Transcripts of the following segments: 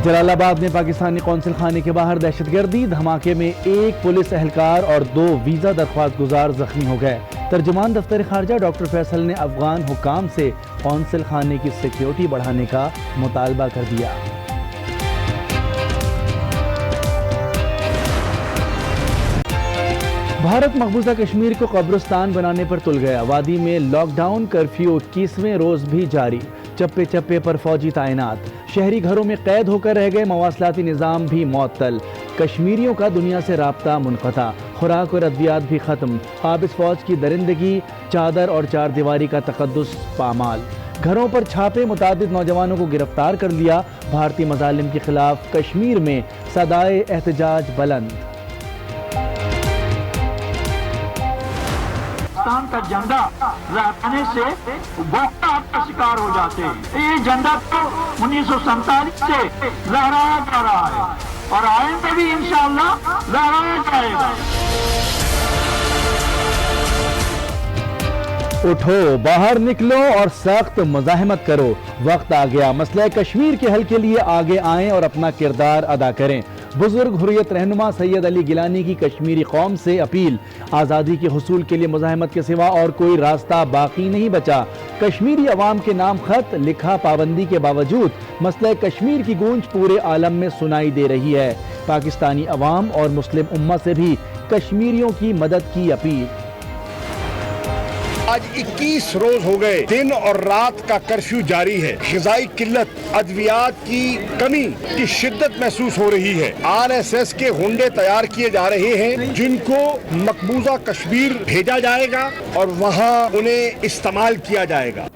جلال آباد میں پاکستانی قونصل خانے کے باہر دہشت گردی دھماکے میں ایک پولیس اہلکار اور 2 ویزا درخواست گزار زخمی ہو گئے۔ ترجمان دفتر خارجہ ڈاکٹر فیصل نے افغان حکام سے قونصل خانے کی سیکیورٹی بڑھانے کا مطالبہ کر دیا۔ بھارت مقبوضہ کشمیر کو قبرستان بنانے پر تل گیا۔ وادی میں لاک ڈاؤن کرفیو 21ویں روز بھی جاری، چپے چپے پر فوجی تعینات، شہری گھروں میں قید ہو کر رہ گئے، مواصلاتی نظام بھی معطل، کشمیریوں کا دنیا سے رابطہ منقطع، خوراک اور ادویات بھی ختم، قابض فوج کی درندگی، چادر اور چار دیواری کا تقدس پامال، گھروں پر چھاپے، متعدد نوجوانوں کو گرفتار کر لیا۔ بھارتی مظالم کے خلاف کشمیر میں صدائے احتجاج بلند۔ پاکستان کا جھنڈا لہرانے سے بہت کا شکار ہو جاتے ہیں۔ یہ جھنڈا تو 1947 سے لہرایا جا رہا ہے اور آئندہ بھی انشاءاللہ لہرایا جائے گا۔ اٹھو، باہر نکلو اور سخت مزاحمت کرو، وقت آ گیا مسئلہ کشمیر کے حل کے لیے آگے آئیں اور اپنا کردار ادا کریں۔ بزرگ حریت رہنما سید علی گیلانی کی کشمیری قوم سے اپیل، آزادی کے حصول کے لیے مزاحمت کے سوا اور کوئی راستہ باقی نہیں بچا۔ کشمیری عوام کے نام خط لکھا پابندی کے باوجود مسئلہ کشمیر کی گونج پورے عالم میں سنائی دے رہی ہے۔ پاکستانی عوام اور مسلم امہ سے بھی کشمیریوں کی مدد کی اپیل۔ آج 21 روز ہو گئے، دن اور رات کا کرفیو جاری ہے، غذائی قلت، ادویات کی کمی کی شدت محسوس ہو رہی ہے۔ RSS کے ہنڈے تیار کیے جا رہے ہیں جن کو مقبوضہ کشمیر بھیجا جائے گا اور وہاں انہیں استعمال کیا جائے گا۔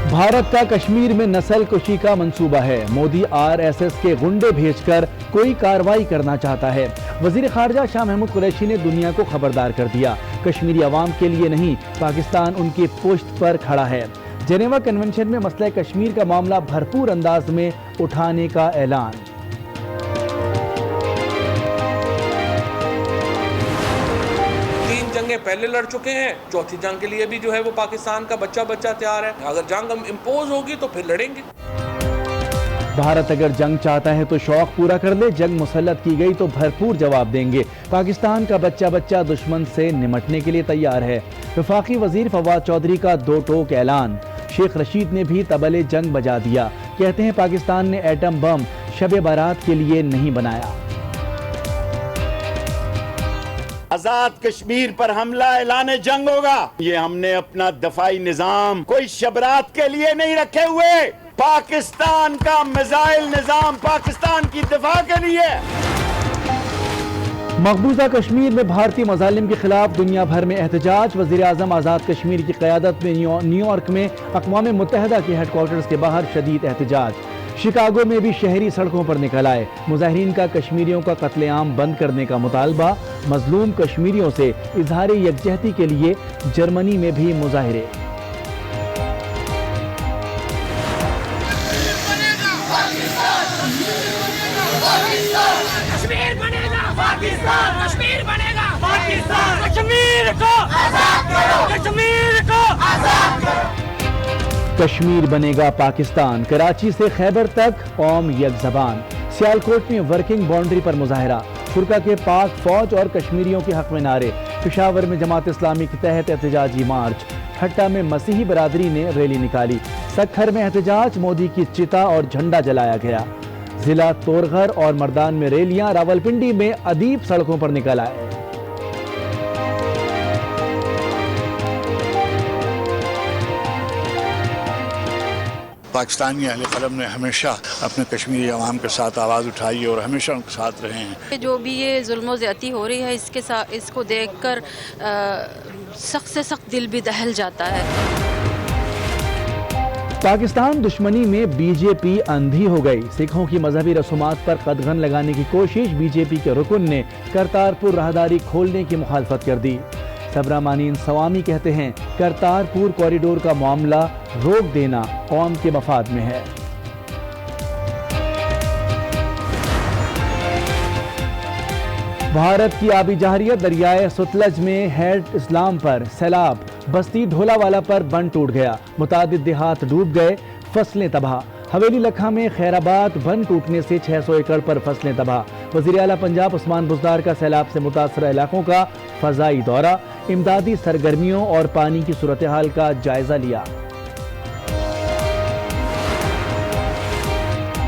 بھارت کا کشمیر میں نسل کشی کا منصوبہ ہے۔ مودی RSS کے گنڈے بھیج کر کوئی کارروائی کرنا چاہتا ہے۔ وزیر خارجہ شاہ محمود قریشی نے دنیا کو خبردار کر دیا، کشمیری عوام کے لیے نہیں، پاکستان ان کی پشت پر کھڑا ہے۔ جنیوا کنونشن میں مسئلہ کشمیر کا معاملہ بھرپور انداز میں اٹھانے کا اعلان۔ جنگیں پہلے لڑ چکے ہیں، چوتھی جنگ کے لیے بھی جو ہے وہ پاکستان کا بچہ تیار ہے۔ اگر جنگ امپوز ہوگی تو پھر لڑیں گے۔ بھارت اگر جنگ چاہتا ہے تو شوق پورا کر لے، جنگ مسلط کی گئی تو بھرپور جواب دیں گے۔ پاکستان کا بچہ دشمن سے نمٹنے کے لیے تیار ہے۔ وفاقی وزیر فواد چودھری کا 2 ٹوک اعلان۔ شیخ رشید نے بھی طبلِ جنگ بجا دیا، کہتے ہیں پاکستان نے ایٹم بم شب بارات کے لیے نہیں بنایا۔ آزاد کشمیر پر حملہ اعلان جنگ ہوگا۔ یہ ہم نے اپنا دفاعی نظام کوئی شبرات کے لیے نہیں رکھے ہوئے، پاکستان کا میزائل نظام پاکستان کی دفاع کے لیے۔ مقبوضہ کشمیر میں بھارتی مظالم کے خلاف دنیا بھر میں احتجاج۔ وزیر اعظم آزاد کشمیر کی قیادت میں نیو یارک میں اقوام متحدہ کے ہیڈ کوارٹرز کے باہر شدید احتجاج۔ شکاگو میں بھی شہری سڑکوں پر نکل آئے۔ مظاہرین کا کشمیریوں کا قتل عام بند کرنے کا مطالبہ، مظلوم کشمیریوں سے اظہار یکجہتی کے لیے جرمنی میں بھی مظاہرے۔ کشمیر بنے گا پاکستان، کراچی سے خیبر تک قوم یک زبان۔ سیالکوٹ میں ورکنگ باؤنڈری پر مظاہرہ، شرکا کے پاک فوج اور کشمیریوں کے حق میں نعرے۔ پشاور میں جماعت اسلامی کے تحت احتجاجی مارچ۔ ٹھٹہ میں مسیحی برادری نے ریلی نکالی۔ سکھر میں احتجاج، مودی کی چتا اور جھنڈا جلایا گیا۔ ضلع تورغر اور مردان میں ریلیاں، راولپنڈی میں ادیب سڑکوں پر نکل آئے۔ پاکستانی اہل قلم نے ہمیشہ اپنے کشمیری عوام کے ساتھ آواز اٹھائی اور ہمیشہ ان کے ساتھ رہے ہیں۔ جو بھی یہ ظلم و زیادتی ہو رہی ہے اس کو دیکھ کر سخت سے سخت دل بھی دہل جاتا ہے۔ پاکستان دشمنی میں بی جے پی اندھی ہو گئی۔ سکھوں کی مذہبی رسومات پر قدغن لگانے کی کوشش، بی جے پی کے رکن نے کرتارپور راہداری کھولنے کی مخالفت کر دی۔ سبرامانین سوامی کہتے ہیں کرتارپور کوریڈور کا معاملہ روک دینا قوم کے مفاد میں ہے۔ بھارت کی آبی جارحیت، دریائے ستلج میں ہیڈ اسلام پر سیلاب، بستی ڈھولا والا پر بند ٹوٹ گیا، متعدد دیہات ڈوب گئے، فصلیں تباہ۔ حویلی لکھا میں خیرآباد بند ٹوٹنے سے 600 ایکڑ پر فصلیں تباہ۔ وزیر اعلیٰ پنجاب عثمان بزدار کا سیلاب سے متاثرہ علاقوں کا فضائی دورہ، امدادی سرگرمیوں اور پانی کی صورتحال کا جائزہ لیا۔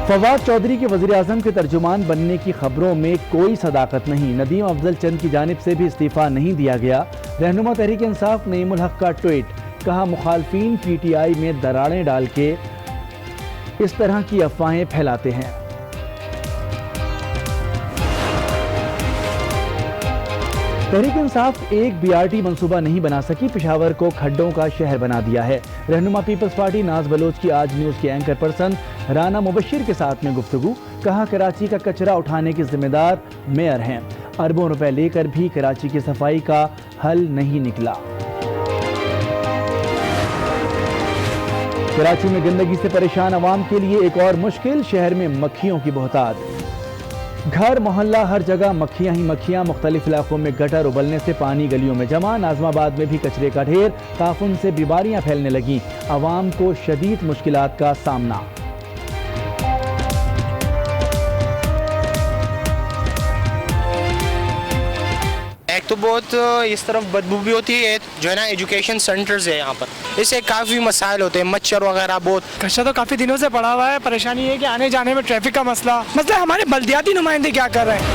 فواد چودھری کے وزیر اعظم کے ترجمان بننے کی خبروں میں کوئی صداقت نہیں، ندیم افضل چند کی جانب سے بھی استعفیٰ نہیں دیا گیا۔ رہنما تحریک انصاف نعیم الحق کا ٹویٹ، کہا مخالفین پی ٹی آئی میں دراڑیں ڈال کے اس طرح کی افواہیں پھیلاتے ہیں۔ تحریک انصاف ایک بی آر ٹی منصوبہ نہیں بنا سکی، پشاور کو کھڈوں کا شہر بنا دیا ہے۔ رہنما پیپلز پارٹی ناز بلوچ کی آج نیوز کے اینکر پرسن رانا مبشر کے ساتھ میں گفتگو، کہا کراچی کا کچرا اٹھانے کے ذمہ دار میئر ہیں، اربوں روپے لے کر بھی کراچی کی صفائی کا حل نہیں نکلا۔ کراچی میں گندگی سے پریشان عوام کے لیے ایک اور مشکل، شہر میں مکھیوں کی بہتات، گھر محلہ ہر جگہ مکھیاں ہی مکھیاں، مختلف علاقوں میں گٹر ابلنے سے پانی گلیوں میں جمع، ناظم آباد میں بھی کچرے کا ڈھیر، تعفن سے بیماریاں پھیلنے لگیں، عوام کو شدید مشکلات کا سامنا۔ ایک تو بہت اس طرف بدبو بھی ہوتی ہے، جو ہے نا ایجوکیشن سینٹرز ہے یہاں پر، اس سے کافی مسائل ہوتے ہیں، مچھر وغیرہ بہت۔ کچرا تو کافی دنوں سے پڑا ہوا ہے، پریشانی یہ ہے کہ آنے جانے میں ٹریفک کا مسئلہ ہمارے بلدیاتی نمائندے کیا کر رہے ہیں۔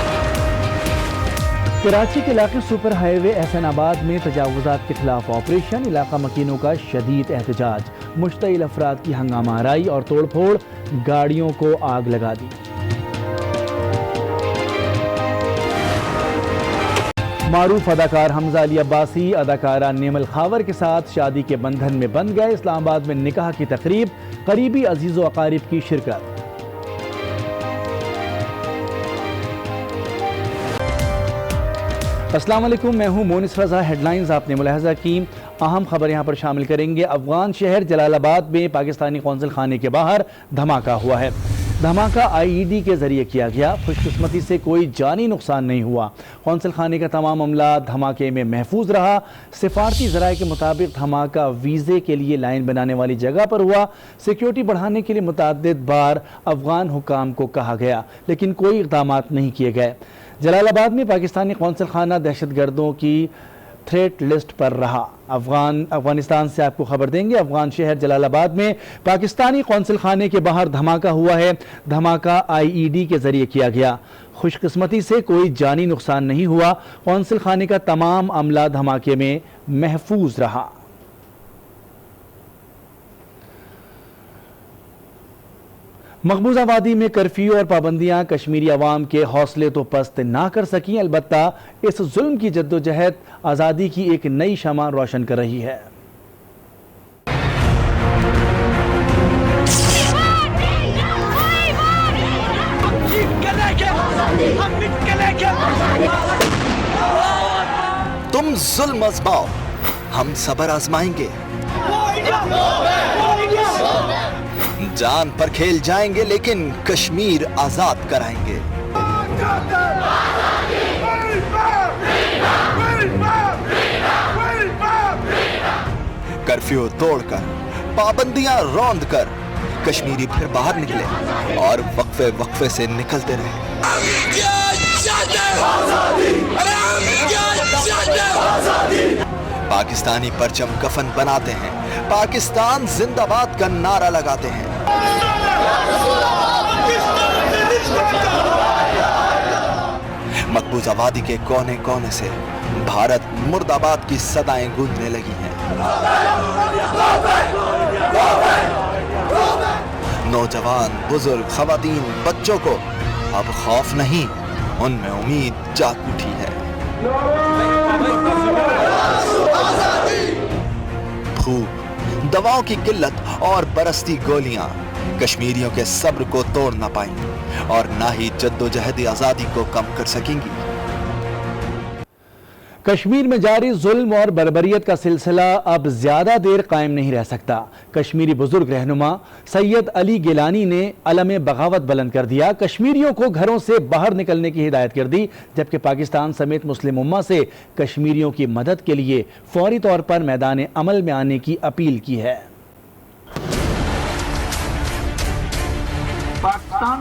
کراچی کے علاقے سپر ہائی وے احسن آباد میں تجاوزات کے خلاف آپریشن، علاقہ مکینوں کا شدید احتجاج، مشتعل افراد کی ہنگامہ آرائی اور توڑ پھوڑ، گاڑیوں کو آگ لگا دی۔ معروف اداکار حمزہ علی عباسی اداکارہ نیمل خاور کے ساتھ شادی کے بندھن میں بندھ گئے، اسلام آباد میں نکاح کی تقریب، قریبی عزیز و اقارب کی شرکت۔ السلام علیکم، میں ہوں مونس رضا۔ ہیڈ لائنز آپ نے ملاحظہ کی، اہم خبر یہاں پر شامل کریں گے۔ افغان شہر جلال آباد میں پاکستانی قونصل خانے کے باہر دھماکہ ہوا ہے، دھماکہ آئی ای ڈی کے ذریعے کیا گیا، خوش قسمتی سے کوئی جانی نقصان نہیں ہوا، قونصل خانے کا تمام عملہ دھماکے میں محفوظ رہا۔ سفارتی ذرائع کے مطابق دھماکہ ویزے کے لیے لائن بنانے والی جگہ پر ہوا، سیکیورٹی بڑھانے کے لیے متعدد بار افغان حکام کو کہا گیا لیکن کوئی اقدامات نہیں کیے گئے۔ جلال آباد میں پاکستانی قونصل خانہ دہشت گردوں کی تھریٹ لسٹ پر رہا۔ افغانستان سے آپ کو خبر دیں گے، افغان شہر جلال آباد میں پاکستانی قونصل خانے کے باہر دھماکہ ہوا ہے، دھماکہ آئی ای ڈی کے ذریعے کیا گیا، خوش قسمتی سے کوئی جانی نقصان نہیں ہوا، قونصل خانے کا تمام عملہ دھماکے میں محفوظ رہا۔ مقبوضہ وادی میں کرفیو اور پابندیاں کشمیری عوام کے حوصلے تو پست نہ کر سکیں، البتہ اس ظلم کی جدوجہد آزادی کی ایک نئی شمع روشن کر رہی ہے۔ تم ظلم آزماؤ، ہم صبر آزمائیں گے، جان پر کھیل جائیں گے لیکن کشمیر آزاد کرائیں گے۔ کرفیو توڑ کر، پابندیاں روند کر، کشمیری پھر باہر نکلے اور وقفے وقفے سے نکلتے رہے۔ پاکستانی پرچم کفن بناتے ہیں، پاکستان زندہ باد کا نعرہ لگاتے ہیں۔ مقبوضہ وادی کے کونے کونے سے بھارت مرد آباد کی صدائیں گونجنے لگی ہیں۔ نوجوان، بزرگ، خواتین، بچوں کو اب خوف نہیں، ان میں امید جاگ اٹھی ہے۔ بھوک، دواؤں کی قلت اور برستی گولیاں کشمیریوں کے صبر کو توڑ نہ پائیں اور نہ ہی جدوجہد آزادی کو کم کر سکیں گی۔ کشمیر میں جاری ظلم اور بربریت کا سلسلہ اب زیادہ دیر قائم نہیں رہ سکتا۔ کشمیری بزرگ رہنما سید علی گیلانی نے علم بغاوت بلند کر دیا، کشمیریوں کو گھروں سے باہر نکلنے کی ہدایت کر دی، جبکہ پاکستان سمیت مسلم امہ سے کشمیریوں کی مدد کے لیے فوری طور پر میدان عمل میں آنے کی اپیل کی ہے۔